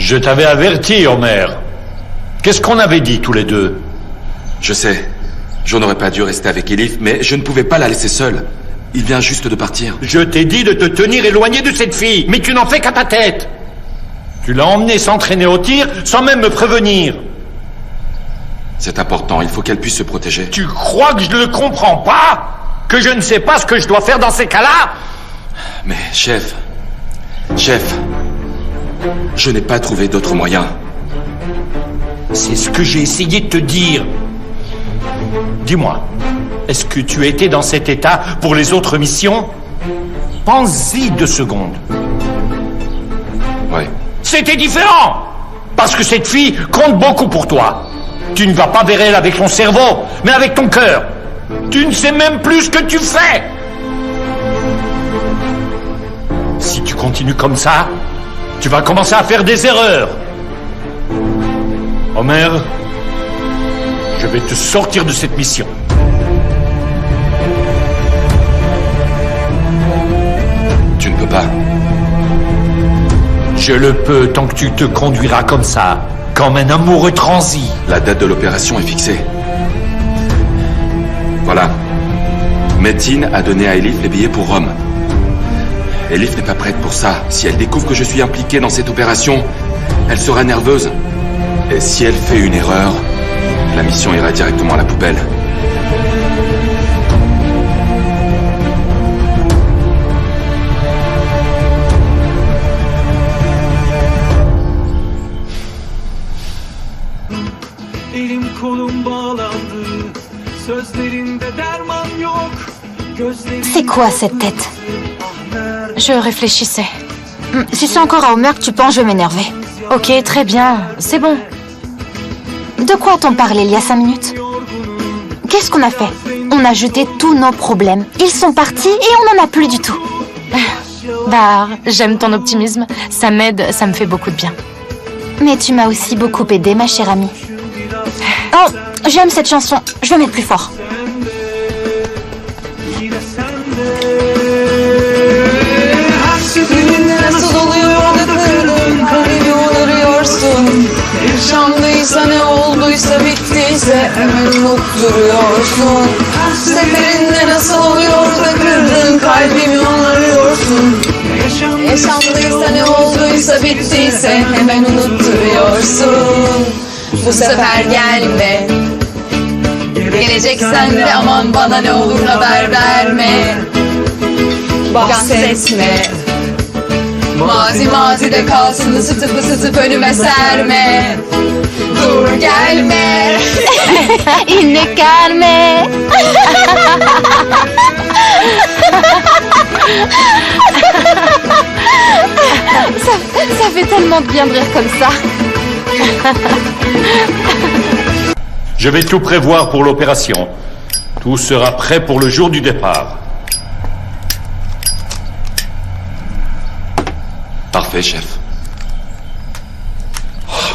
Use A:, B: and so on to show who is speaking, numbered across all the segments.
A: Je t'avais averti, Homer. Qu'est-ce qu'on avait dit tous les deux?
B: Je sais. Je n'aurais pas dû rester avec Elif, mais je ne pouvais pas la laisser seule. Il vient juste de partir.
A: Je t'ai dit de te tenir éloigné de cette fille, mais tu n'en fais qu'à ta tête. Tu l'as emmenée s'entraîner au tir sans même me prévenir.
B: C'est important, il faut qu'elle puisse se protéger.
A: Tu crois que je ne le comprends pas? Que je ne sais pas ce que je dois faire dans ces cas-là?
B: Mais, chef, je n'ai pas trouvé d'autre moyen.
A: C'est ce que j'ai essayé de te dire. Dis-moi, est-ce que tu étais dans cet état pour les autres missions? Pense-y 2 secondes.
B: Ouais.
A: C'était différent! Parce que cette fille compte beaucoup pour toi. Tu ne vas pas vers elle avec ton cerveau, mais avec ton cœur. Tu ne sais même plus ce que tu fais. Si tu continues comme ça, tu vas commencer à faire des erreurs. Homer, je vais te sortir de cette mission.
B: Tu ne peux pas.
A: Je le peux tant que tu te conduiras comme ça, comme un amoureux transi.
B: La date de l'opération est fixée. Voilà. Metin a donné à Elif les billets pour Rome. Elif n'est pas prête pour ça. Si elle découvre que je suis impliqué dans cette opération, elle sera nerveuse. Et si elle fait une erreur, la mission ira directement à la poubelle.
C: C'est quoi cette tête? Je réfléchissais. Si c'est encore à Homer que tu penses, je vais m'énerver. Ok, très bien, c'est bon. De quoi a-t-on parlé il y a 5 minutes? Qu'est-ce qu'on a fait? On a jeté tous nos problèmes. Ils sont partis et on n'en a plus du tout. Bah, j'aime ton optimisme. Ça m'aide, ça me fait beaucoup de bien. Mais tu m'as aussi beaucoup aidé, ma chère amie. Oh, j'aime cette chanson. Je vais mettre plus fort.
D: Nasıl oluyor da kırdın kalbimi onarıyorsun. Yaşandıysa ne olduysa bittiyse hemen unutturuyorsun. Seferinde nasıl oluyor da kırdın kalbimi onarıyorsun. Yaşandıysa ne olduysa bittiyse hemen unutturuyorsun. Bu sefer gelme. Geleceksen de aman bana ne olur haber verme. Bahsetme. Mazi mazide kalsın, ısıtıp ısıtıp önüme serme. Dur gelme.
C: Il ne calme. Ça fait tellement de bien de rire comme ça.
A: Je vais tout prévoir pour l'opération. Tout sera prêt pour le jour du départ.
B: Parfait, chef.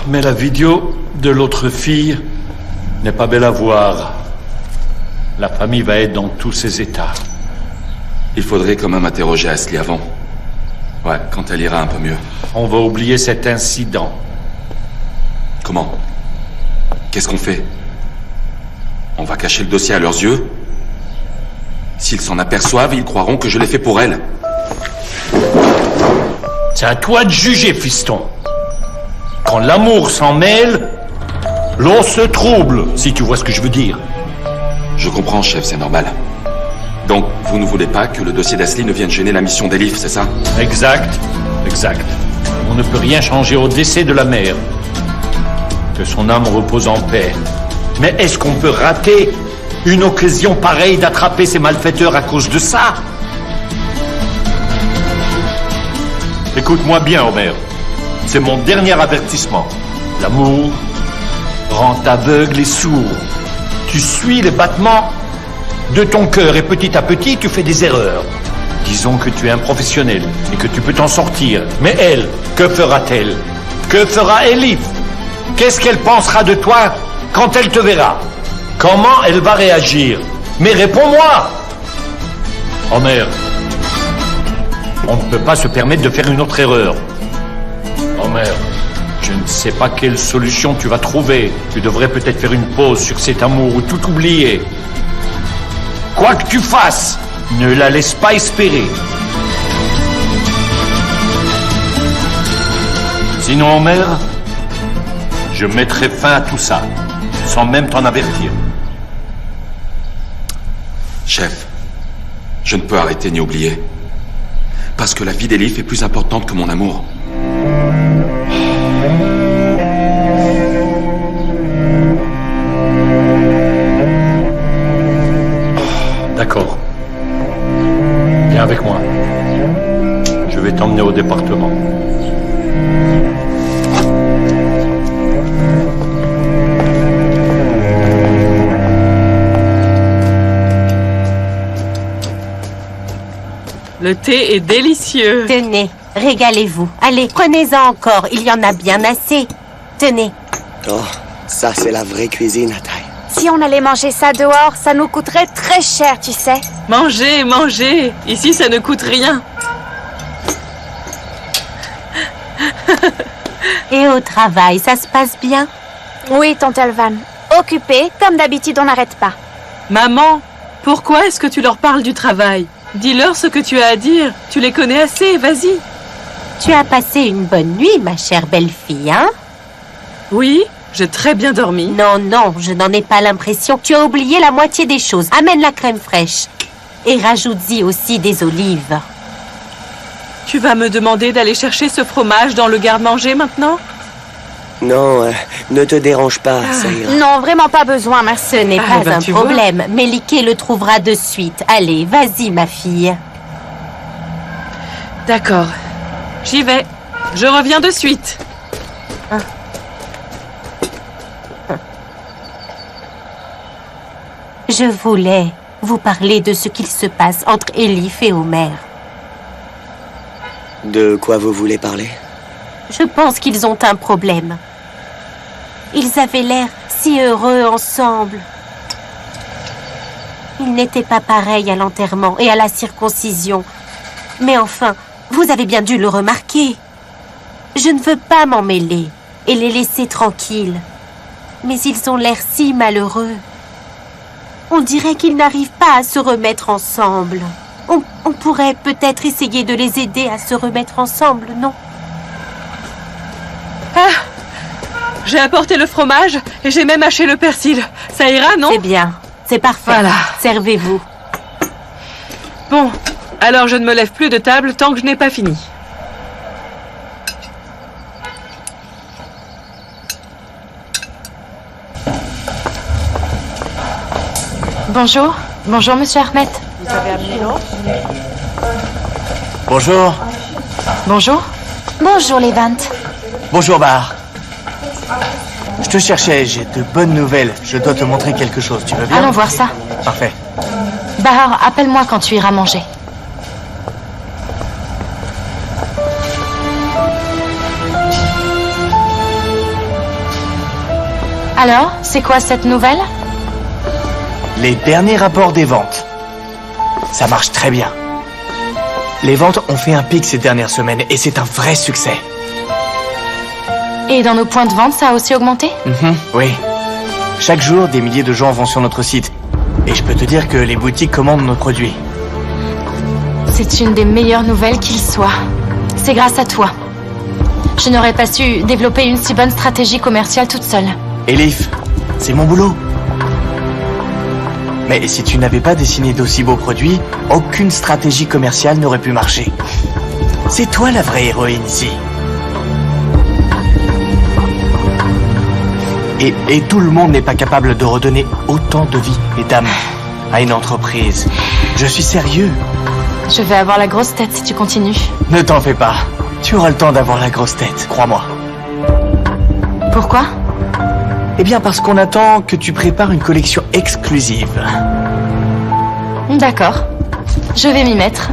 A: Mais la vidéo de l'autre fille n'est pas belle à voir. La famille va être dans tous ses états.
B: Il faudrait quand même interroger Ashley avant. Ouais, quand elle ira un peu mieux.
A: On va oublier cet incident.
B: Comment? Qu'est-ce qu'on fait? On va cacher le dossier à leurs yeux? S'ils s'en aperçoivent, ils croiront que je l'ai fait pour elle.
A: C'est à toi de juger, fiston. Quand l'amour s'en mêle, l'on se trouble, si tu vois ce que je veux dire.
B: Je comprends, chef, c'est normal. Donc, vous ne voulez pas que le dossier d'Ashley ne vienne gêner la mission d'Elif, c'est ça?
A: Exact, exact. On ne peut rien changer au décès de la mère. Que son âme repose en paix. Mais est-ce qu'on peut rater une occasion pareille d'attraper ces malfaiteurs à cause de ça? Écoute-moi bien, Homer. C'est mon dernier avertissement. L'amour rend aveugle et sourd. Tu suis les battements de ton cœur et petit à petit, tu fais des erreurs. Disons que tu es un professionnel et que tu peux t'en sortir. Mais elle, que fera-t-elle? Que fera Elif? Qu'est-ce qu'elle pensera de toi quand elle te verra? Comment elle va réagir? Mais réponds-moi! Homer, on ne peut pas se permettre de faire une autre erreur. Homer, Je ne sais pas quelle solution tu vas trouver. Tu devrais peut-être faire une pause sur cet amour ou tout oublier. Quoi que tu fasses, ne la laisse pas espérer. Sinon, Homer, je mettrai fin à tout ça, sans même t'en avertir.
B: Chef, je ne peux arrêter ni oublier. Parce que la vie d'Elif est plus importante que mon amour.
A: D'accord. Viens avec moi. Je vais t'emmener au département.
E: Le thé est délicieux.
F: Tenez, régalez-vous. Allez, prenez-en encore, il y en a bien assez. Tenez.
G: Oh, ça c'est la vraie cuisine à taille.
H: Si on allait manger ça dehors, ça nous coûterait très cher, tu sais.
E: Mangez, mangez. Ici, ça ne coûte rien.
F: Et au travail, ça se passe bien?
H: Oui, tante Elvan. Occupée, comme d'habitude, on n'arrête pas.
E: Maman, pourquoi est-ce que tu leur parles du travail? Dis-leur ce que tu as à dire. Tu les connais assez, vas-y.
F: Tu as passé une bonne nuit, ma chère belle-fille, hein?
E: Oui, j'ai très bien dormi.
F: Non, non, je n'en ai pas l'impression. Tu as oublié la moitié des choses. Amène la crème fraîche. Et rajoute-y aussi des olives.
E: Tu vas me demander d'aller chercher ce fromage dans le garde-manger maintenant?
G: Non, ne te dérange pas, ça ira.
H: Non, vraiment pas besoin, merci.
F: Ce n'est pas un
E: tu vois.
F: problème. Méliké le trouvera de suite. Allez, vas-y, ma fille.
E: D'accord. J'y vais. Je reviens de suite.
F: Je voulais vous parler de ce qu'il se passe entre Elif et Homer.
G: De quoi vous voulez parler?
F: Je pense qu'ils ont un problème. Ils avaient l'air si heureux ensemble. Ils n'étaient pas pareils à l'enterrement et à la circoncision. Mais enfin, vous avez bien dû le remarquer. Je ne veux pas m'en mêler et les laisser tranquilles. Mais ils ont l'air si malheureux. On dirait qu'ils n'arrivent pas à se remettre ensemble. On pourrait peut-être essayer de les aider à se remettre ensemble, non?
E: J'ai apporté le fromage et j'ai même haché le persil. Ça ira, non?
F: C'est bien, c'est parfait.
E: Voilà.
F: Servez-vous.
E: Bon, alors je ne me lève plus de table tant que je n'ai pas fini.
C: Bonjour. Bonjour, monsieur Ahmed.
I: Bonjour.
C: Bonjour. Bonjour, Levant.
I: Bonjour, Bar. Je te cherchais, j'ai de bonnes nouvelles. Je dois te montrer quelque chose, tu veux bien?
C: Allons voir ça.
I: Parfait.
C: Bahar, appelle-moi quand tu iras manger. Alors, c'est quoi cette nouvelle?
I: Les derniers rapports des ventes. Ça marche très bien. Les ventes ont fait un pic ces dernières semaines et c'est un vrai succès.
C: Et dans nos points de vente, ça a aussi augmenté?
I: Oui. Chaque jour, des milliers de gens vont sur notre site. Et je peux te dire que les boutiques commandent nos produits.
C: C'est une des meilleures nouvelles qu'il soit. C'est grâce à toi. Je n'aurais pas su développer une si bonne stratégie commerciale toute seule.
I: Elif, c'est mon boulot. Mais si tu n'avais pas dessiné d'aussi beaux produits, aucune stratégie commerciale n'aurait pu marcher. C'est toi la vraie héroïne ici. Et tout le monde n'est pas capable de redonner autant de vie et d'âme à une entreprise. Je suis sérieux.
C: Je vais avoir la grosse tête si tu continues.
I: Ne t'en fais pas. Tu auras le temps d'avoir la grosse tête, crois-moi.
C: Pourquoi?
I: Eh bien parce qu'on attend que tu prépares une collection exclusive.
C: D'accord. Je vais m'y mettre.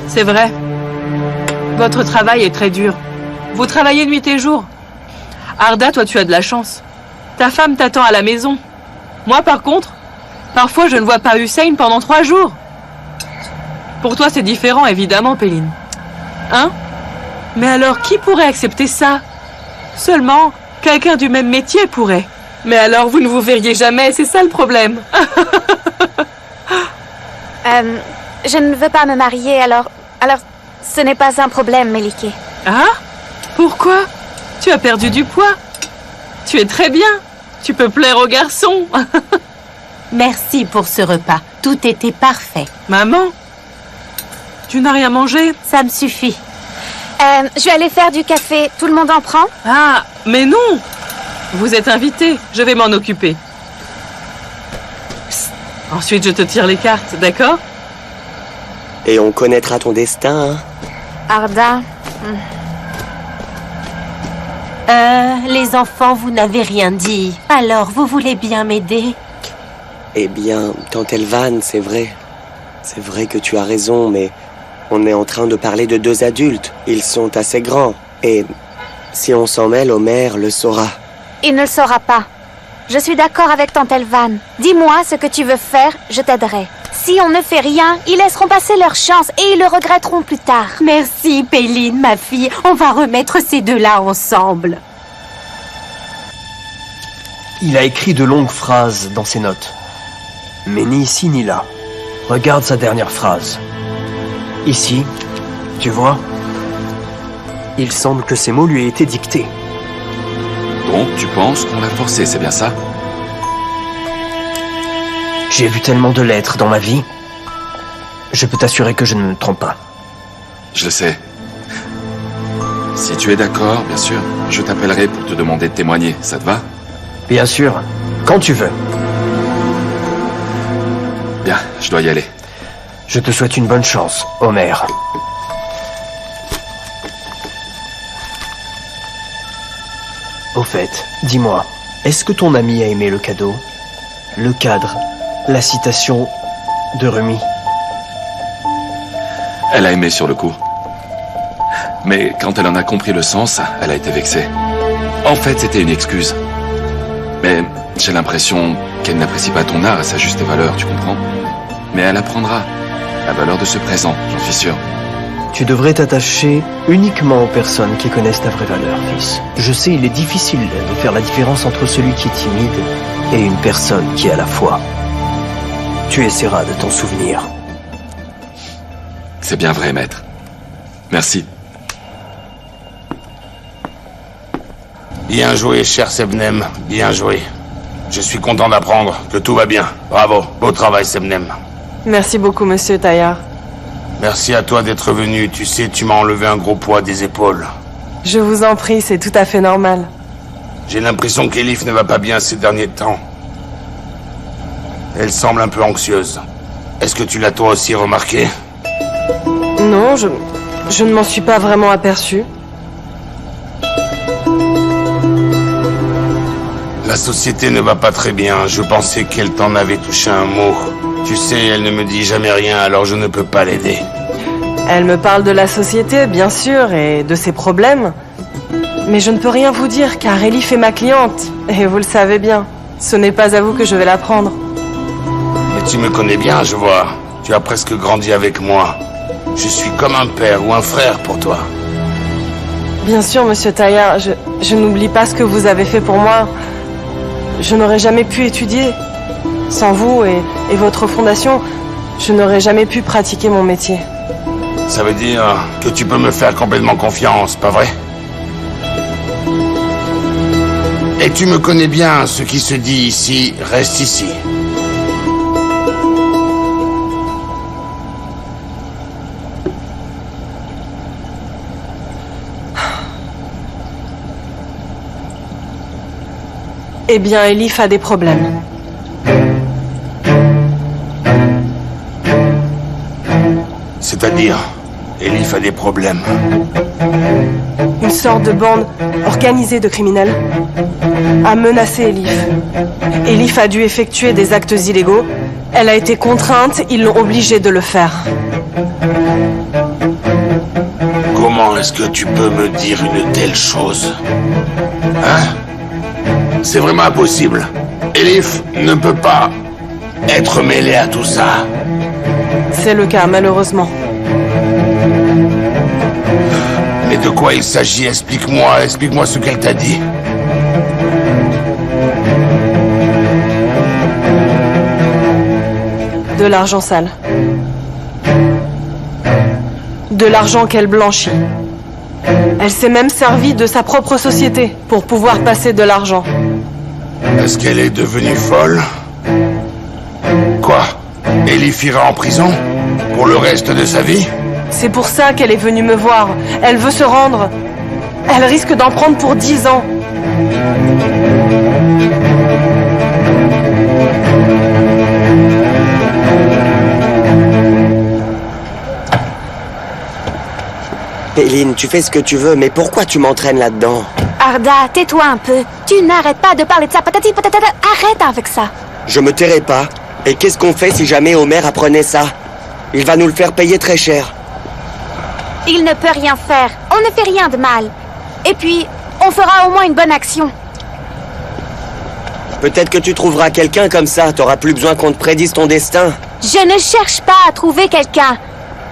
E: C'est vrai. Votre travail est très dur. Vous travaillez nuit et jour. Arda, toi, tu as de la chance. Ta femme t'attend à la maison. Moi, par contre, parfois, je ne vois pas Hussein pendant 3 jours. Pour toi, c'est différent, évidemment, Péline. Hein? Mais alors, qui pourrait accepter ça? Seulement, quelqu'un du même métier pourrait. Mais alors, vous ne vous verriez jamais, c'est ça le problème.
H: Je ne veux pas me marier, alors ce n'est pas un problème, Melike.
E: Ah? Pourquoi? Tu as perdu du poids. Tu es très bien. Tu peux plaire aux garçons.
F: Merci pour ce repas. Tout était parfait.
E: Maman, tu n'as rien mangé?
F: Ça me suffit.
H: Je vais aller faire du café. Tout le monde en prend?
E: Ah, mais non! Vous êtes invité, je vais m'en occuper. Psst. Ensuite, je te tire les cartes, d'accord?
G: Et on connaîtra ton destin, hein?
H: Arda,
F: Les enfants, vous n'avez rien dit. Alors, vous voulez bien m'aider?
G: Eh bien, Tante Elvan, c'est vrai. C'est vrai que tu as raison, mais on est en train de parler de 2 adultes. Ils sont assez grands. Et si on s'en mêle, Homer le saura.
H: il ne le saura pas. Je suis d'accord avec Tante Elvan. Dis-moi ce que tu veux faire, je t'aiderai. Si on ne fait rien, ils laisseront passer leur chance et ils le regretteront plus tard.
F: Merci, Péline, ma fille. On va remettre ces deux-là ensemble.
J: Il a écrit de longues phrases dans ses notes. Mais ni ici ni là. Regarde sa dernière phrase. Ici, tu vois? Il semble que ces mots lui aient été dictés.
B: Donc, tu penses qu'on l'a forcé, c'est bien ça?
J: J'ai vu tellement de lettres dans ma vie. Je peux t'assurer que je ne me trompe pas.
B: Je le sais. Si tu es d'accord, bien sûr, je t'appellerai pour te demander de témoigner. Ça te va?
J: Bien sûr, quand tu veux.
B: Bien, je dois y aller.
J: Je te souhaite une bonne chance, Homer. Au fait, dis-moi, est-ce que ton ami a aimé le cadeau? Le cadre, la citation de Rumi?
B: Elle a aimé sur le coup. Mais quand elle en a compris le sens, elle a été vexée. En fait, c'était une excuse. Mais j'ai l'impression qu'elle n'apprécie pas ton art à sa juste valeur, tu comprends? Mais elle apprendra la valeur de ce présent, j'en suis sûr.
J: Tu devrais t'attacher uniquement aux personnes qui connaissent ta vraie valeur, fils. Je sais, il est difficile de faire la différence entre celui qui est timide et une personne qui a la foi. Tu essaieras de t'en souvenir.
B: C'est bien vrai, maître. Merci.
K: Bien joué, cher Sebnem, bien joué. Je suis content d'apprendre que tout va bien. Bravo, beau travail, Sebnem.
E: Merci beaucoup, monsieur Taillard.
K: Merci à toi d'être venu. Tu sais, tu m'as enlevé un gros poids des épaules.
E: Je vous en prie, c'est tout à fait normal.
K: J'ai l'impression qu'Elif ne va pas bien ces derniers temps. Elle semble un peu anxieuse. Est-ce que tu l'as toi aussi remarqué?
E: Non, je ne m'en suis pas vraiment aperçu.
K: La société ne va pas très bien. Je pensais qu'elle t'en avait touché un mot. Tu sais, elle ne me dit jamais rien, alors je ne peux pas l'aider.
E: Elle me parle de la société, bien sûr, et de ses problèmes. Mais je ne peux rien vous dire, car Elif est ma cliente. Et vous le savez bien. Ce n'est pas à vous que je vais l'apprendre.
K: Mais tu me connais bien, je vois. Tu as presque grandi avec moi. Je suis comme un père ou un frère pour toi.
E: Bien sûr, monsieur Taillard, je n'oublie pas ce que vous avez fait pour moi. Je n'aurais jamais pu étudier. Sans vous et votre fondation, je n'aurais jamais pu pratiquer mon métier.
K: Ça veut dire que tu peux me faire complètement confiance, pas vrai? Et tu me connais bien, ce qui se dit ici, reste ici.
E: Eh bien, Elif a des problèmes.
K: C'est-à-dire, Elif a des problèmes.
E: Une sorte de bande organisée de criminels a menacé Elif. Elif a dû effectuer des actes illégaux. Elle a été contrainte, ils l'ont obligée de le faire.
K: Comment est-ce que tu peux me dire une telle chose? Hein? C'est vraiment impossible. Elif ne peut pas être mêlée à tout ça.
E: C'est le cas, malheureusement.
K: Mais de quoi il s'agit? Explique-moi ce qu'elle t'a dit.
E: De l'argent sale. De l'argent qu'elle blanchit. Elle s'est même servie de sa propre société pour pouvoir passer de l'argent.
K: Est-ce qu'elle est devenue folle? Quoi? Elif ira en prison? Pour le reste de sa vie?
E: C'est pour ça qu'elle est venue me voir. Elle veut se rendre. Elle risque d'en prendre pour 10 ans.
G: Péline, tu fais ce que tu veux, mais pourquoi tu m'entraînes là-dedans?
H: Arda, tais-toi un peu. Tu n'arrêtes pas de parler de ça. Patati patata. Arrête avec ça.
G: Je me tairai pas. Et qu'est-ce qu'on fait si jamais Homer apprenait ça? Il va nous le faire payer très cher.
H: Il ne peut rien faire. On ne fait rien de mal. Et puis, on fera au moins une bonne action.
G: Peut-être que tu trouveras quelqu'un comme ça. T'auras plus besoin qu'on te prédise ton destin.
H: Je ne cherche pas à trouver quelqu'un.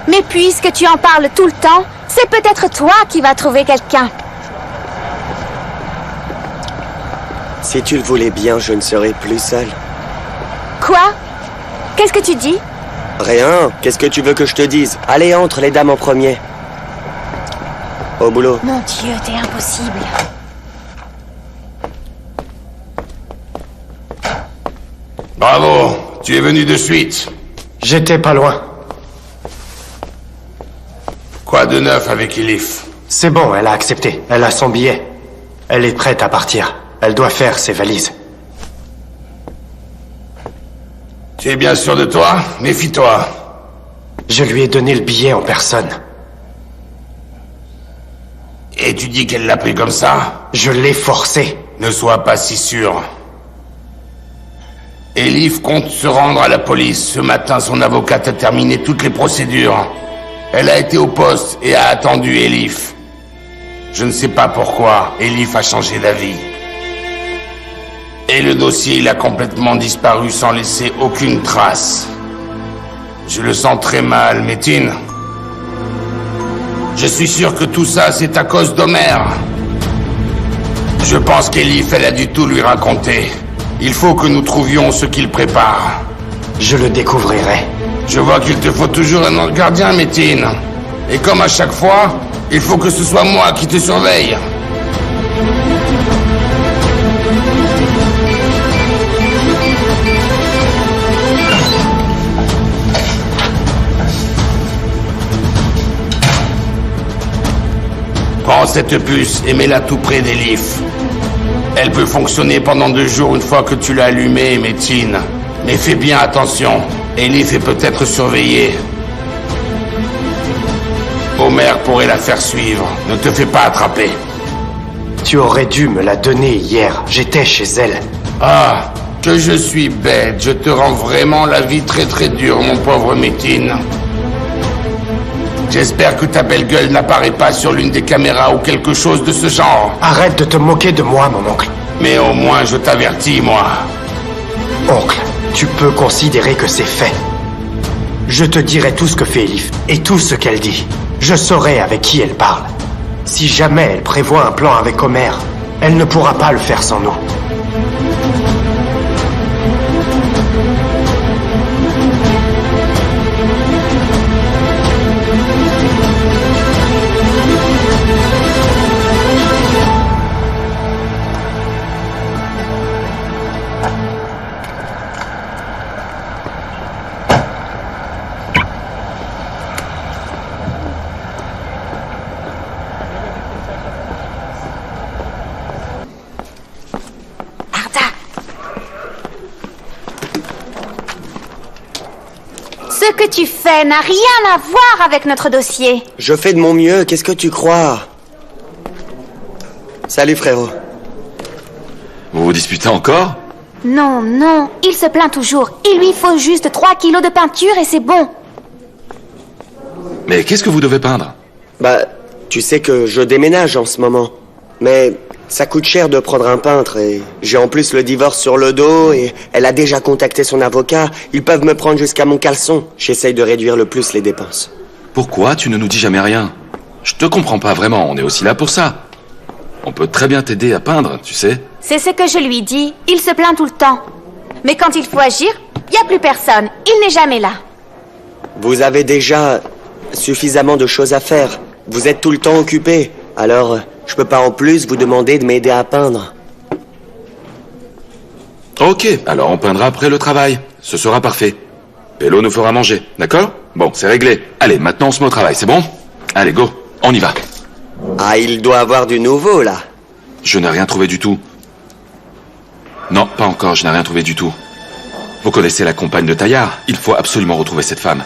H: Mais puisque tu en parles tout le temps, c'est peut-être toi qui vas trouver quelqu'un.
G: Si tu le voulais bien, je ne serais plus seul.
H: Quoi? Qu'est-ce que tu dis?
G: Rien. Qu'est-ce que tu veux que je te dise? Allez, entre les dames en premier. Au boulot.
H: Mon Dieu, t'es impossible.
K: Bravo, tu es venu de suite.
I: J'étais pas loin.
K: Quoi de neuf avec Elif?
I: C'est bon, elle a accepté. Elle a son billet. Elle est prête à partir. Elle doit faire ses valises.
K: Tu es bien sûr de toi? Méfie-toi.
I: Je lui ai donné le billet en personne.
K: Et tu dis qu'elle l'a pris comme ça?
I: Je l'ai forcé.
K: Ne sois pas si sûr. Elif compte se rendre à la police. Ce matin, son avocate a terminé toutes les procédures. Elle a été au poste et a attendu Elif. Je ne sais pas pourquoi, Elif a changé d'avis. Et le dossier, il a complètement disparu sans laisser aucune trace. Je le sens très mal, Métine. Je suis sûr que tout ça, c'est à cause d'Homer. Je pense qu'Elif, elle a dû tout lui raconter. Il faut que nous trouvions ce qu'il prépare.
I: Je le découvrirai.
K: Je vois qu'il te faut toujours un autre gardien, Métine. Et comme à chaque fois, il faut que ce soit moi qui te surveille. Prends cette puce et mets-la tout près d'Elif. Elle peut fonctionner pendant 2 jours une fois que tu l'as allumée, Métine. Mais fais bien attention. Elif est peut-être surveillée. Homer pourrait la faire suivre. Ne te fais pas attraper.
I: Tu aurais dû me la donner hier. J'étais chez elle.
K: Ah, que je suis bête. Je te rends vraiment la vie très très dure, mon pauvre Métine. J'espère que ta belle gueule n'apparaît pas sur l'une des caméras ou quelque chose de ce genre.
I: Arrête de te moquer de moi, mon oncle.
K: Mais au moins, je t'avertis, moi.
I: Oncle, tu peux considérer que c'est fait. Je te dirai tout ce que fait Elif et tout ce qu'elle dit. Je saurai avec qui elle parle. Si jamais elle prévoit un plan avec Homer, elle ne pourra pas le faire sans nous.
H: Ce que tu fais n'a rien à voir avec notre dossier.
G: Je fais de mon mieux, qu'est-ce que tu crois? Salut frérot.
B: Vous vous disputez encore?
H: Non, non, il se plaint toujours. Il lui faut juste 3 kilos de peinture et c'est bon.
B: Mais qu'est-ce que vous devez peindre?
G: Bah, tu sais que je déménage en ce moment. Mais Ça coûte cher de prendre un peintre et j'ai en plus le divorce sur le dos et elle a déjà contacté son avocat. Ils peuvent me prendre jusqu'à mon caleçon. J'essaye de réduire le plus les dépenses.
B: Pourquoi tu ne nous dis jamais rien? Je te comprends pas vraiment, on est aussi là pour ça. On peut très bien t'aider à peindre, tu sais.
H: C'est ce que je lui dis. Il se plaint tout le temps. Mais quand il faut agir, il n'y a plus personne. Il n'est jamais là.
G: Vous avez déjà suffisamment de choses à faire. Vous êtes tout le temps occupé. Alors, je peux pas en plus vous demander de m'aider à peindre.
B: Ok, alors on peindra après le travail. Ce sera parfait. Pélo nous fera manger, d'accord? Bon, c'est réglé. Allez, maintenant on se met au travail, c'est bon? Allez, go, on y va.
G: Ah, il doit avoir du nouveau, là.
B: Je n'ai rien trouvé du tout. Non, pas encore, je n'ai rien trouvé du tout. Vous connaissez la compagne de Taillard? Il faut absolument retrouver cette femme.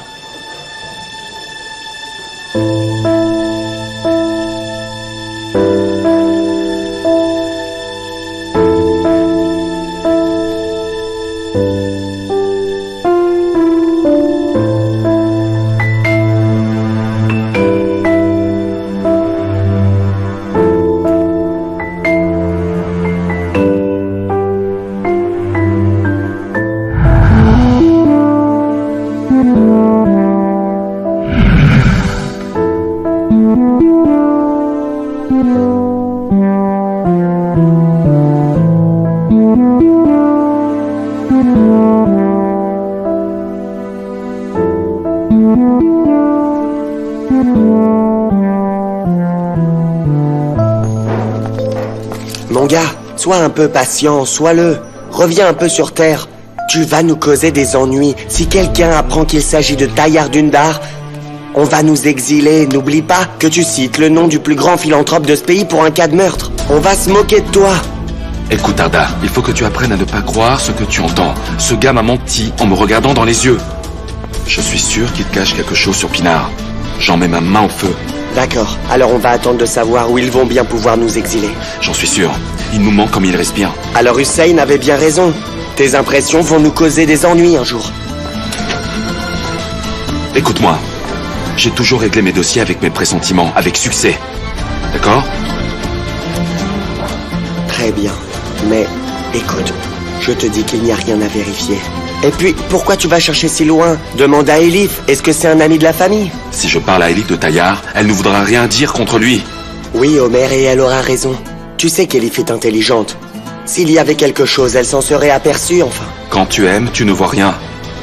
G: Mon gars, sois un peu patient, sois-le. Reviens un peu sur Terre. Tu vas nous causer des ennuis. Si quelqu'un apprend qu'il s'agit de Taillard Dundar, on va nous exiler. N'oublie pas que tu cites le nom du plus grand philanthrope de ce pays pour un cas de meurtre. On va se moquer de toi.
B: Écoute, Arda, il faut que tu apprennes à ne pas croire ce que tu entends. Ce gars m'a menti en me regardant dans les yeux. Je suis sûr qu'il cache quelque chose sur Pinard. J'en mets ma main au feu.
G: D'accord, alors on va attendre de savoir où ils vont bien pouvoir nous exiler.
B: J'en suis sûr. Il nous manque comme il respire.
G: Alors Hussein avait bien raison. Tes impressions vont nous causer des ennuis un jour.
B: Écoute-moi. J'ai toujours réglé mes dossiers avec mes pressentiments, avec succès. D'accord?
G: Très bien. Mais, écoute, je te dis qu'il n'y a rien à vérifier. Et puis, pourquoi tu vas chercher si loin? Demande à Elif, est-ce que c'est un ami de la famille?
B: Si je parle à Elif de Taillard, elle ne voudra rien dire contre lui.
G: Oui, Homer, et elle aura raison. Tu sais qu'Elif est intelligente. S'il y avait quelque chose, elle s'en serait aperçue, enfin.
B: Quand tu aimes, tu ne vois rien.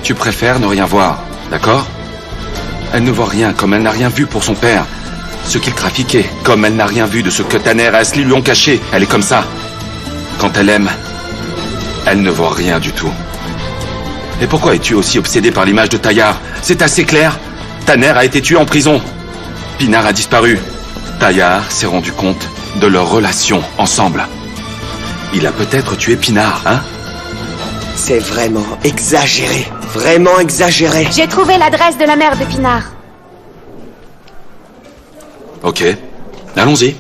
B: Tu préfères ne rien voir, d'accord? Elle ne voit rien, comme elle n'a rien vu pour son père. Ce qu'il trafiquait, comme elle n'a rien vu de ce que Tanner et Ashley lui ont caché. Elle est comme ça. Quand elle aime, elle ne voit rien du tout. Et pourquoi es-tu aussi obsédé par l'image de Taillard? C'est assez clair. Tanner a été tué en prison. Pinard a disparu. Taillard s'est rendu compte de leur relation ensemble. Il a peut-être tué Pinard, hein?
G: C'est vraiment exagéré. Vraiment exagéré.
H: J'ai trouvé l'adresse de la mère de Pinard.
B: Ok. Allons-y.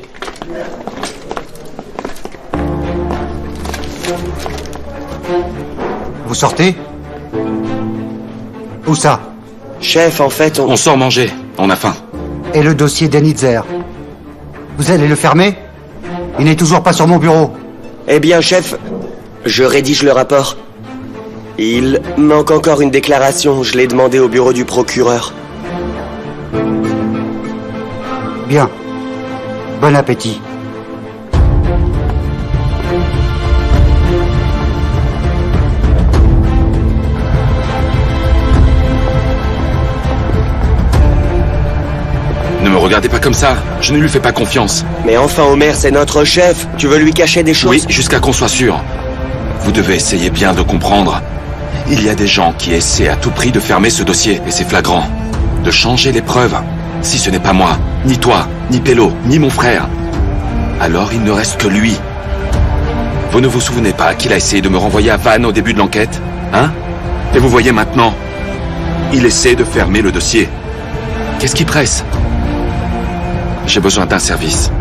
L: Vous sortez? Où ça?
G: Chef, en fait,
B: On sort manger. On a faim.
L: Et le dossier d'Enitzer? Vous allez le fermer? Il n'est toujours pas sur mon bureau.
G: Eh bien, chef, je rédige le rapport. Il manque encore une déclaration. Je l'ai demandé au bureau du procureur.
L: Bien. Bon appétit.
B: Ne me regardez pas comme ça. Je ne lui fais pas confiance.
G: Mais enfin, Homer, c'est notre chef. Tu veux lui cacher des choses?
B: Oui, jusqu'à qu'on soit sûr. Vous devez essayer bien de comprendre. Il y a des gens qui essaient à tout prix de fermer ce dossier, et c'est flagrant. De changer les preuves. Si ce n'est pas moi, ni toi, ni Pélo, ni mon frère, alors il ne reste que lui. Vous ne vous souvenez pas qu'il a essayé de me renvoyer à Vannes au début de l'enquête, hein? Et vous voyez maintenant, il essaie de fermer le dossier. Qu'est-ce qui presse? J'ai besoin d'un service.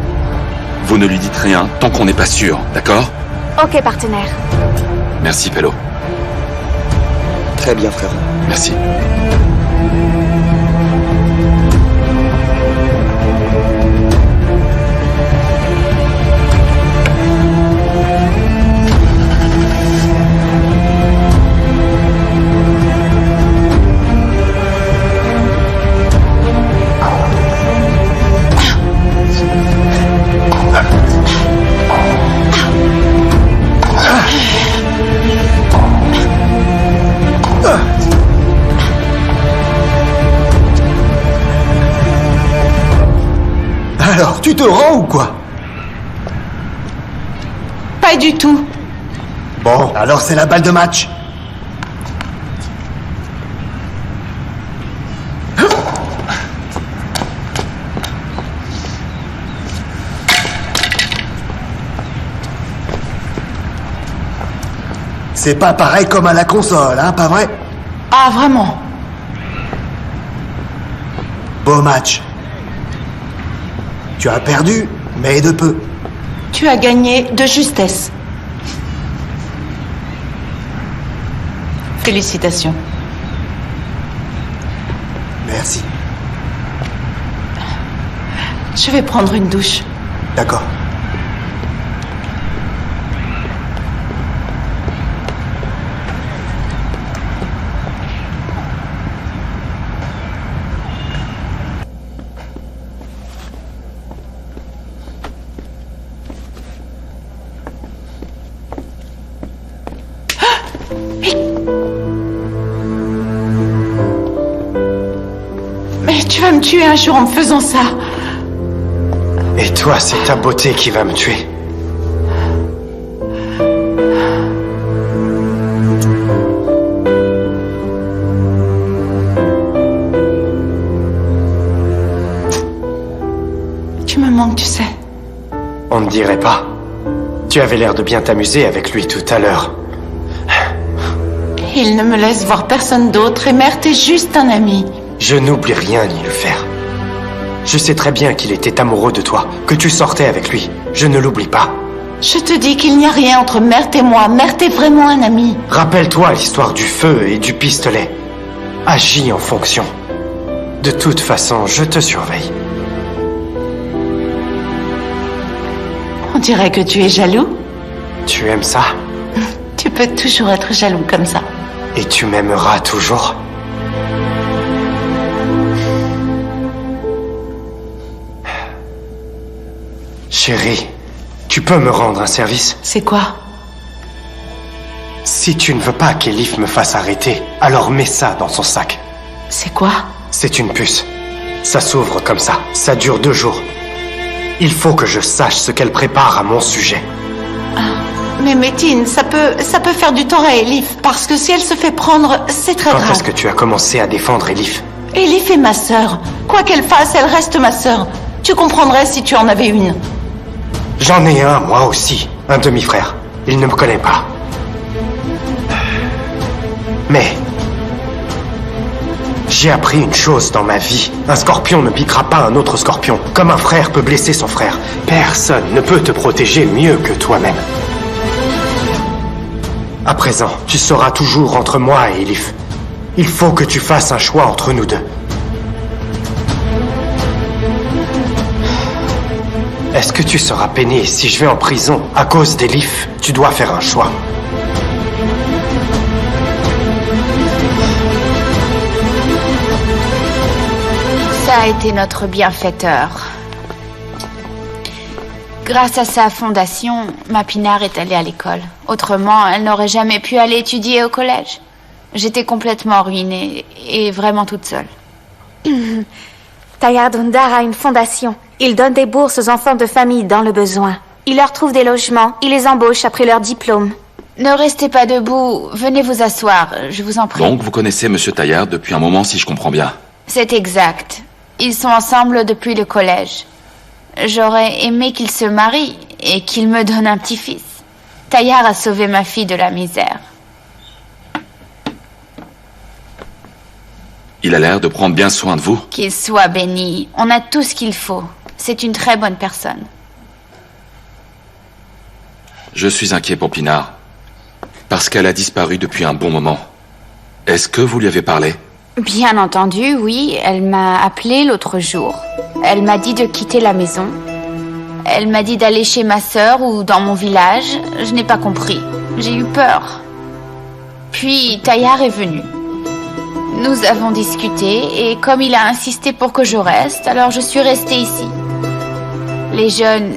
B: Vous ne lui dites rien tant qu'on n'est pas sûr, d'accord?
H: Ok, partenaire.
B: Merci, Pélo.
G: Très bien, frère.
B: Merci.
I: Tu te rends ou quoi?
D: Pas du tout.
I: Bon, alors c'est la balle de match. C'est pas pareil comme à la console, hein, pas vrai?
D: Ah, vraiment?
I: Beau match. Tu as perdu, mais de peu.
D: Tu as gagné de justesse. Félicitations.
I: Merci.
D: Je vais prendre une douche.
I: D'accord.
D: Mais tu vas me tuer un jour en me faisant ça.
I: Et toi, c'est ta beauté qui va me tuer.
D: Tu me manques, tu sais.
I: On ne dirait pas. Tu avais l'air de bien t'amuser avec lui tout à l'heure.
D: Il ne me laisse voir personne d'autre et Mère, t'es juste un ami.
I: Je n'oublie rien, Nilufer. Je sais très bien qu'il était amoureux de toi, que tu sortais avec lui. Je ne l'oublie pas.
D: Je te dis qu'il n'y a rien entre Mert et moi. Mert est vraiment un ami.
I: Rappelle-toi l'histoire du feu et du pistolet. Agis en fonction. De toute façon, je te surveille.
D: On dirait que tu es jaloux.
I: Tu aimes ça?
D: Tu peux toujours être jaloux comme ça.
I: Et tu m'aimeras toujours? Chérie, tu peux me rendre un service?
D: C'est quoi?
I: Si tu ne veux pas qu'Elif me fasse arrêter, alors mets ça dans son sac.
D: C'est quoi?
I: C'est une puce. Ça s'ouvre comme ça. Ça dure 2 jours. Il faut que je sache ce qu'elle prépare à mon sujet.
D: Mais Métine, ça peut faire du tort à Elif. Parce que si elle se fait prendre, c'est très
I: Quand
D: grave.
I: est-ce que tu as commencé à défendre Elif?
D: Elif est ma sœur. Quoi qu'elle fasse, elle reste ma sœur. Tu comprendrais si tu en avais une.
I: J'en ai un, moi aussi. Un demi-frère. Il ne me connaît pas. Mais... j'ai appris une chose dans ma vie. Un scorpion ne piquera pas un autre scorpion. Comme un frère peut blesser son frère. Personne ne peut te protéger mieux que toi-même. À présent, tu seras toujours entre moi et Elif. Il faut que tu fasses un choix entre nous deux. Est-ce que tu seras peiné si je vais en prison à cause d'Elif? Tu dois faire un choix.
H: Ça a été notre bienfaiteur. Grâce à sa fondation, ma Pinard est allée à l'école. Autrement, elle n'aurait jamais pu aller étudier au collège. J'étais complètement ruinée et vraiment toute seule. Tayar Dundar a une fondation. Il donne des bourses aux enfants de famille dans le besoin. Il leur trouve des logements, il les embauche après leur diplôme. Ne restez pas debout, venez vous asseoir, je vous en prie.
B: Donc, vous connaissez Monsieur Tayar depuis un moment, si je comprends bien.
H: C'est exact. Ils sont ensemble depuis le collège. J'aurais aimé qu'ils se marient et qu'ils me donnent un petit-fils. Tayar a sauvé ma fille de la misère.
B: Il a l'air de prendre bien soin de vous.
H: Qu'il soit béni. On a tout ce qu'il faut. C'est une très bonne personne.
B: Je suis inquiet pour Pinard. Parce qu'elle a disparu depuis un bon moment. Est-ce que vous lui avez parlé?
H: Bien entendu, oui. Elle m'a appelé l'autre jour. Elle m'a dit de quitter la maison. Elle m'a dit d'aller chez ma sœur ou dans mon village. Je n'ai pas compris. J'ai eu peur. Puis Tayar est venu. Nous avons discuté et comme il a insisté pour que je reste, alors je suis restée ici. Les jeunes,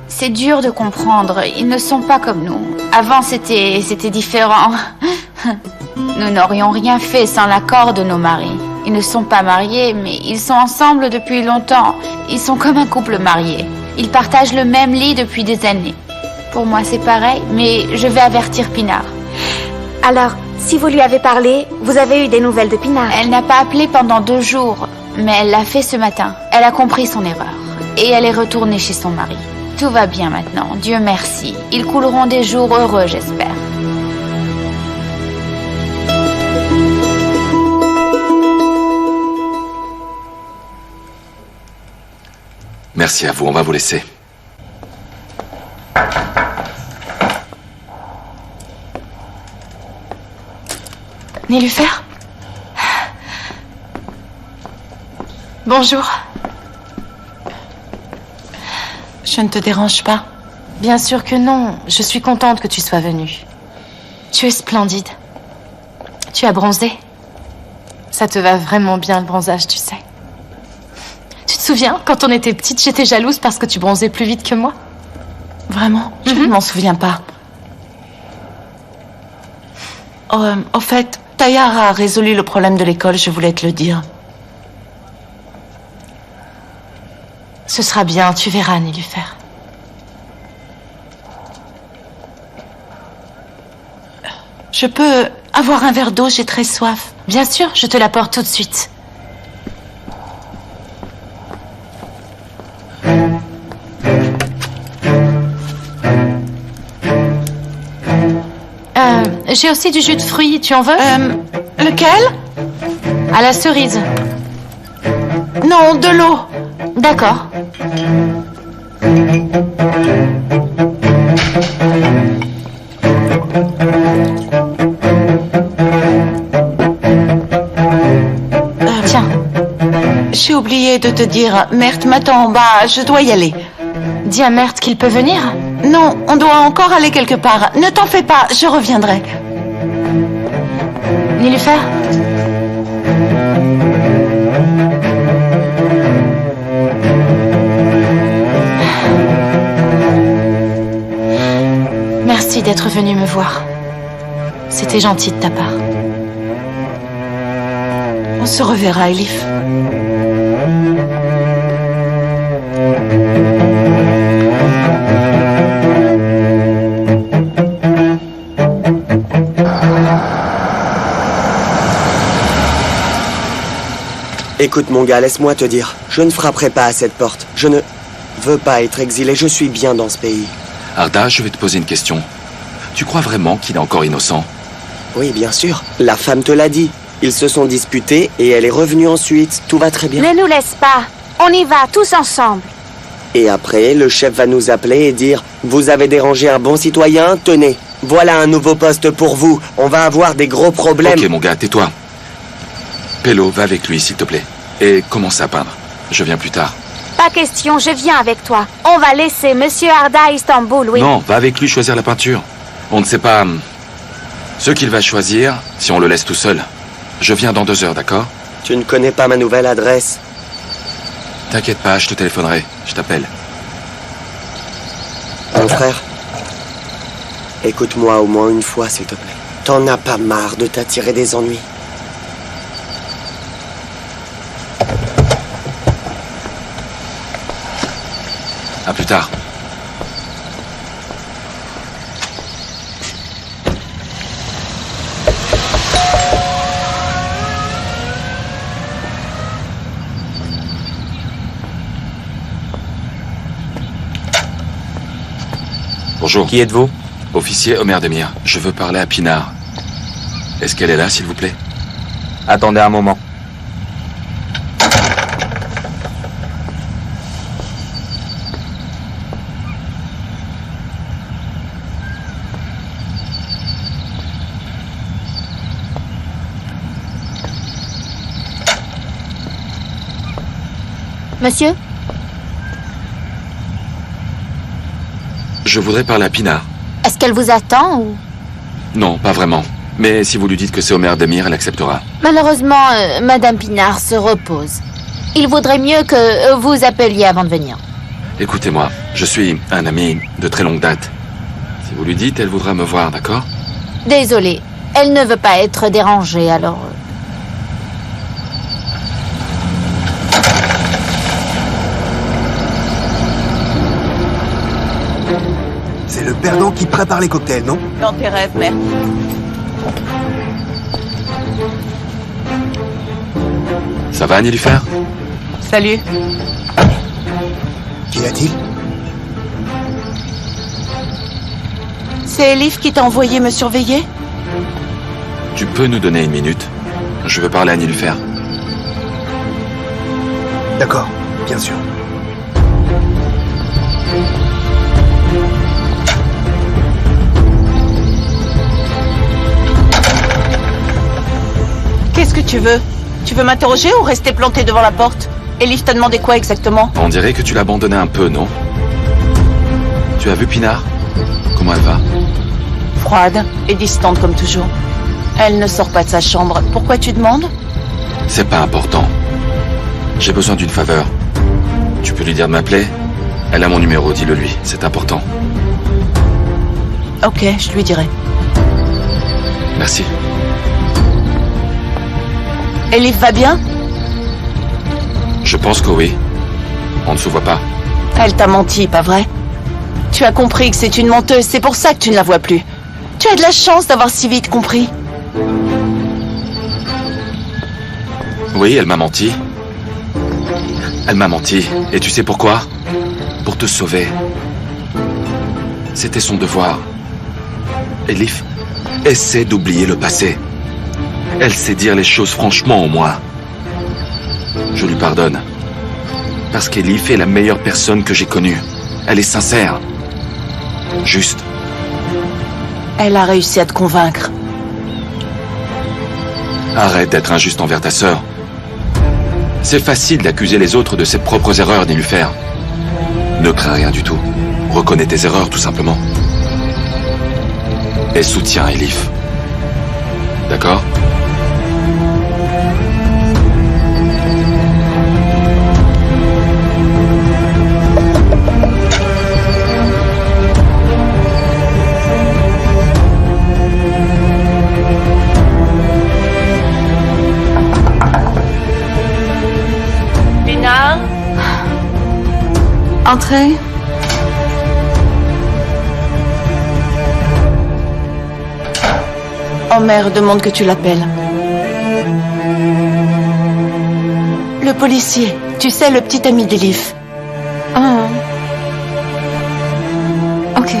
H: c'est dur de comprendre. Ils ne sont pas comme nous. Avant, c'était différent. Nous n'aurions rien fait sans l'accord de nos maris. Ils ne sont pas mariés, mais ils sont ensemble depuis longtemps. Ils sont comme un couple marié. Ils partagent le même lit depuis des années. Pour moi, c'est pareil, mais je vais avertir Pinard.
M: Alors, si vous lui avez parlé, vous avez eu des nouvelles de Pinard?
H: Elle n'a pas appelé pendant 2 jours, mais elle l'a fait ce matin. Elle a compris son erreur. Et elle est retournée chez son mari. Tout va bien maintenant, Dieu merci. Ils couleront des jours heureux, j'espère.
B: Merci à vous, on va vous laisser.
C: Nilufer? Bonjour.
D: Je ne te dérange pas?
C: Bien sûr que non. Je suis contente que tu sois venue. Tu es splendide. Tu as bronzé. Ça te va vraiment bien le bronzage, tu sais. Tu te souviens, quand on était petite, j'étais jalouse parce que tu bronzais plus vite que moi?
D: Vraiment? Je ne m'en souviens pas. Au fait, Tayar a résolu le problème de l'école, je voulais te le dire.
C: Ce sera bien, tu verras, Nilufer.
D: Je peux avoir un verre d'eau, j'ai très soif.
C: Bien sûr, je te l'apporte tout de suite. J'ai aussi du jus de fruits, tu en veux?
D: Lequel?
C: À la cerise.
D: Non, de l'eau.
C: D'accord.
D: Tiens. J'ai oublié de te dire, Mert m'attend en bas, je dois y aller.
C: Dis à Mert qu'il peut venir?
D: Non, on doit encore aller quelque part. Ne t'en fais pas, je reviendrai.
C: Nilufer? Merci d'être venu me voir. C'était gentil de ta part.
D: On se reverra, Elif.
G: Écoute mon gars, laisse-moi te dire, je ne frapperai pas à cette porte. Je ne veux pas être exilé, je suis bien dans ce pays.
B: Arda, je vais te poser une question. Tu crois vraiment qu'il est encore innocent?
G: Oui, bien sûr. La femme te l'a dit. Ils se sont disputés et elle est revenue ensuite. Tout va très bien.
M: Ne nous laisse pas. On y va, tous ensemble.
G: Et après, le chef va nous appeler et dire « Vous avez dérangé un bon citoyen, tenez. Voilà un nouveau poste pour vous. On va avoir des gros problèmes. »
B: Ok, mon gars, tais-toi. Pello, va avec lui, s'il te plaît. Et commence à peindre. Je viens plus tard.
M: Pas question, je viens avec toi. On va laisser Monsieur Arda à Istanbul, oui.
B: Non, va avec lui choisir la peinture. On ne sait pas ce qu'il va choisir si on le laisse tout seul. Je viens dans 2 heures, d'accord?
G: Tu ne connais pas ma nouvelle adresse.
B: T'inquiète pas, je te téléphonerai. Je t'appelle.
G: Mon frère, écoute-moi au moins une fois, s'il te plaît. T'en as pas marre de t'attirer des ennuis?
B: À plus tard. Bonjour.
N: Qui êtes-vous?
B: Officier Omer Demir. Je veux parler à Pinard. Est-ce qu'elle est là, s'il vous plaît?
N: Attendez un moment.
M: Monsieur?
B: Je voudrais parler à Pinard.
M: Est-ce qu'elle vous attend ou...
B: Non, pas vraiment. Mais si vous lui dites que c'est Omer Demir, elle acceptera.
M: Malheureusement, Madame Pinard se repose. Il vaudrait mieux que vous appeliez avant de venir.
B: Écoutez-moi, je suis un ami de très longue date. Si vous lui dites, elle voudra me voir, d'accord?
M: Désolée, elle ne veut pas être dérangée, alors...
O: C'est le perdant qui prépare les cocktails, non?
D: Dans tes rêves, merde.
B: Ça va, Nilufer?
D: Salut.
O: Qu'y a-t-il?
D: C'est Elif qui t'a envoyé me surveiller?
B: Tu peux nous donner une minute? Je veux parler à Nilufer.
O: D'accord, bien sûr.
D: Qu'est-ce que tu veux? Tu veux m'interroger ou rester planté devant la porte? Elif t'a demandé quoi exactement?
B: On dirait que tu l'abandonnais un peu, non? Tu as vu Pinard? Comment elle va?
D: Froide et distante comme toujours. Elle ne sort pas de sa chambre. Pourquoi tu demandes?
B: C'est pas important. J'ai besoin d'une faveur. Tu peux lui dire de m'appeler? Elle a mon numéro, dis-le lui, c'est important.
D: Ok, je lui dirai.
B: Merci.
D: Elif va bien?
B: Je pense que oui. On ne se voit pas.
D: Elle t'a menti, pas vrai? Tu as compris que c'est une menteuse, c'est pour ça que tu ne la vois plus. Tu as de la chance d'avoir si vite compris.
B: Oui, elle m'a menti. Elle m'a menti. Et tu sais pourquoi? Pour te sauver. C'était son devoir. Elif essaie d'oublier le passé. Elle sait dire les choses franchement au moins. Je lui pardonne. Parce qu'Elif est la meilleure personne que j'ai connue. Elle est sincère. Juste.
D: Elle a réussi à te convaincre.
B: Arrête d'être injuste envers ta sœur. C'est facile d'accuser les autres de ses propres erreurs, Nilufer. Ne crains rien du tout. Reconnais tes erreurs, tout simplement. Et soutiens Elif. D'accord?
D: Lina?
C: Entrez.
D: Homer demande que tu l'appelles. Le policier, tu sais, le petit ami d'Elif.
C: Ah. Ok.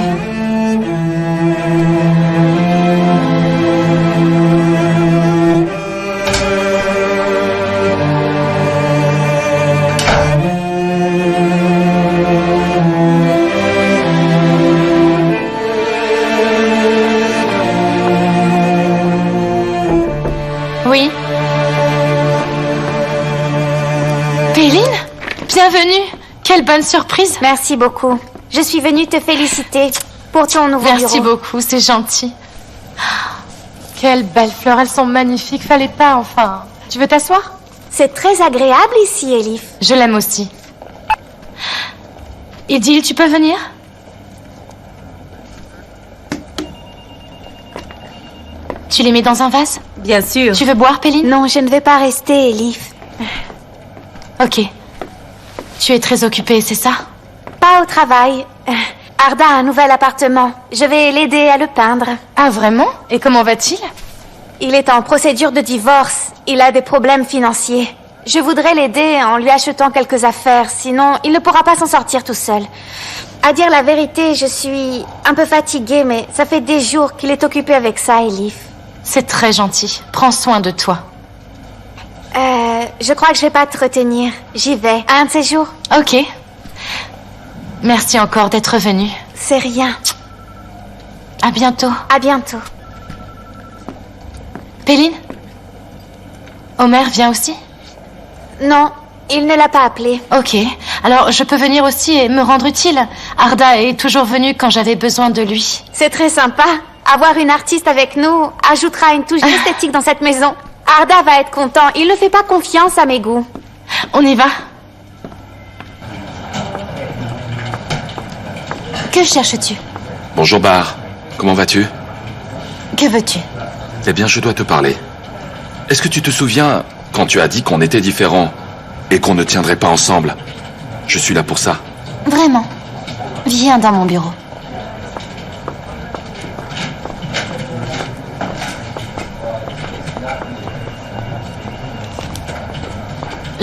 C: Oui. Péline? Bienvenue. Quelle bonne surprise.
M: Merci beaucoup. Je suis venue te féliciter pour ton nouveau bureau.
C: Merci beaucoup, c'est gentil. Quelles belles fleurs, elles sont magnifiques. Fallait pas, enfin. Tu veux t'asseoir?
M: C'est très agréable ici, Elif.
C: Je l'aime aussi. Idil, tu peux venir? Tu les mets dans un vase?
M: Bien sûr.
C: Tu veux boire, Péline?
M: Non, je ne vais pas rester, Elif.
C: Ok. Tu es très occupée, c'est ça?
M: Pas au travail. Arda a un nouvel appartement. Je vais l'aider à le peindre.
C: Ah, vraiment? Et comment va-t-il?
M: Il est en procédure de divorce. Il a des problèmes financiers. Je voudrais l'aider en lui achetant quelques affaires, sinon il ne pourra pas s'en sortir tout seul. À dire la vérité, je suis un peu fatiguée, mais ça fait des jours qu'il est occupé avec ça, Elif.
C: C'est très gentil. Prends soin de toi.
M: Je crois que je vais pas te retenir. J'y vais. Un de ces jours.
C: Ok. Merci encore d'être venu.
M: C'est rien.
C: À bientôt.
M: À bientôt.
C: Péline? Homer vient aussi?
M: Non, il ne l'a pas appelé.
C: Ok. Alors, je peux venir aussi et me rendre utile. Arda est toujours venu quand j'avais besoin de lui.
M: C'est très sympa. Avoir une artiste avec nous ajoutera une touche d'esthétique dans cette maison. Arda va être content. Il ne fait pas confiance à mes goûts.
C: On y va. Que cherches-tu?
B: Bonjour Bar. Comment vas-tu?
C: Que veux-tu?
B: Eh bien, je dois te parler. Est-ce que tu te souviens quand tu as dit qu'on était différents et qu'on ne tiendrait pas ensemble? Je suis là pour ça.
C: Vraiment? Viens dans mon bureau.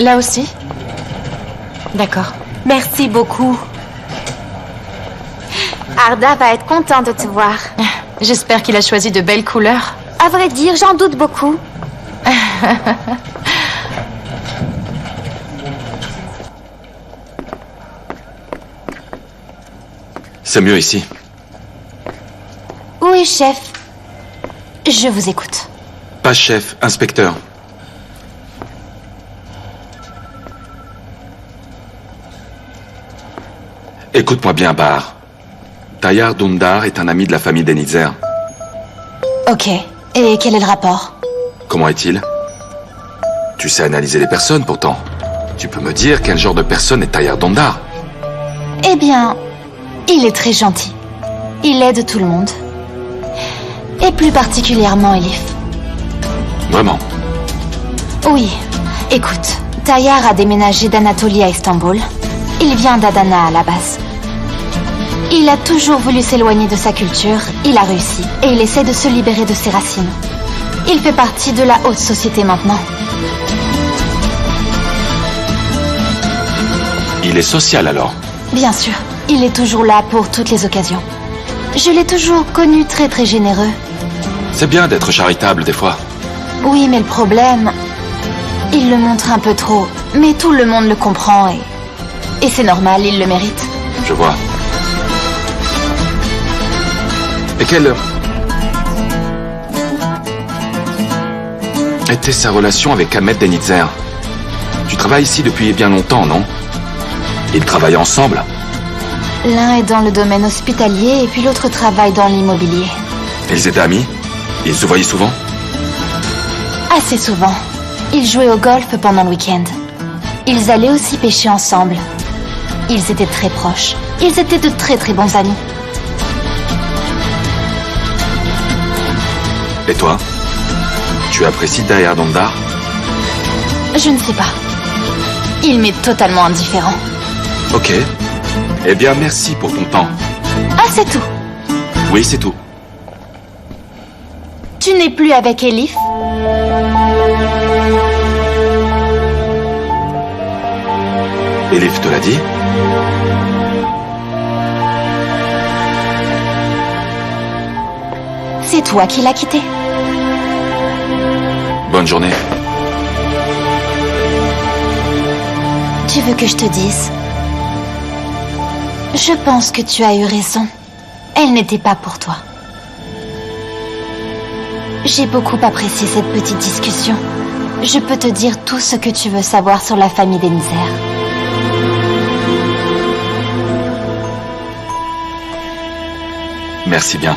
C: Là aussi? D'accord.
F: Merci beaucoup.
M: Arda va être content de te voir.
C: J'espère qu'il a choisi de belles couleurs.
M: À vrai dire, j'en doute beaucoup.
B: C'est mieux ici.
C: Oui, chef. Je vous écoute.
B: Pas chef, inspecteur. Écoute-moi bien, Bahar. Tayar Dundar est un ami de la famille Denitzer.
C: Ok. Et quel est le rapport?
B: Comment est-il? Tu sais analyser les personnes, pourtant. Tu peux me dire quel genre de personne est Tayar Dundar?
C: Eh bien, il est très gentil. Il aide tout le monde. Et plus particulièrement Elif.
B: Vraiment?
C: Oui. Écoute, Tayar a déménagé d'Anatolie à Istanbul. Il vient d'Adana à la base. Il a toujours voulu s'éloigner de sa culture, il a réussi, et il essaie de se libérer de ses racines. Il fait partie de la haute société maintenant.
B: Il est social alors?
C: Bien sûr, il est toujours là pour toutes les occasions. Je l'ai toujours connu très généreux.
B: C'est bien d'être charitable des fois.
C: Oui, mais le problème... Il le montre un peu trop, mais tout le monde le comprend et c'est normal, il le mérite.
B: Je vois. Et quelle était sa relation avec Ahmed Denitzer? Tu travailles ici depuis bien longtemps, non? Ils travaillent ensemble?
C: L'un est dans le domaine hospitalier et puis l'autre travaille dans l'immobilier.
B: Ils étaient amis? Ils se voyaient souvent?
C: Assez souvent. Ils jouaient au golf pendant le week-end. Ils allaient aussi pêcher ensemble. Ils étaient très proches. Ils étaient de très bons amis.
B: Et toi? Tu apprécies Tayar Dundar?
C: Je ne sais pas. Il m'est totalement indifférent.
B: Ok. Eh bien, merci pour ton temps.
C: Ah, c'est tout?
B: Oui, c'est tout.
C: Tu n'es plus avec Elif?
B: Elif te l'a dit?
C: C'est toi qui l'as quitté.
B: Bonne journée.
C: Tu veux que je te dise? Je pense que tu as eu raison. Elle n'était pas pour toi. J'ai beaucoup apprécié cette petite discussion. Je peux te dire tout ce que tu veux savoir sur la famille Denitzer.
B: Merci bien.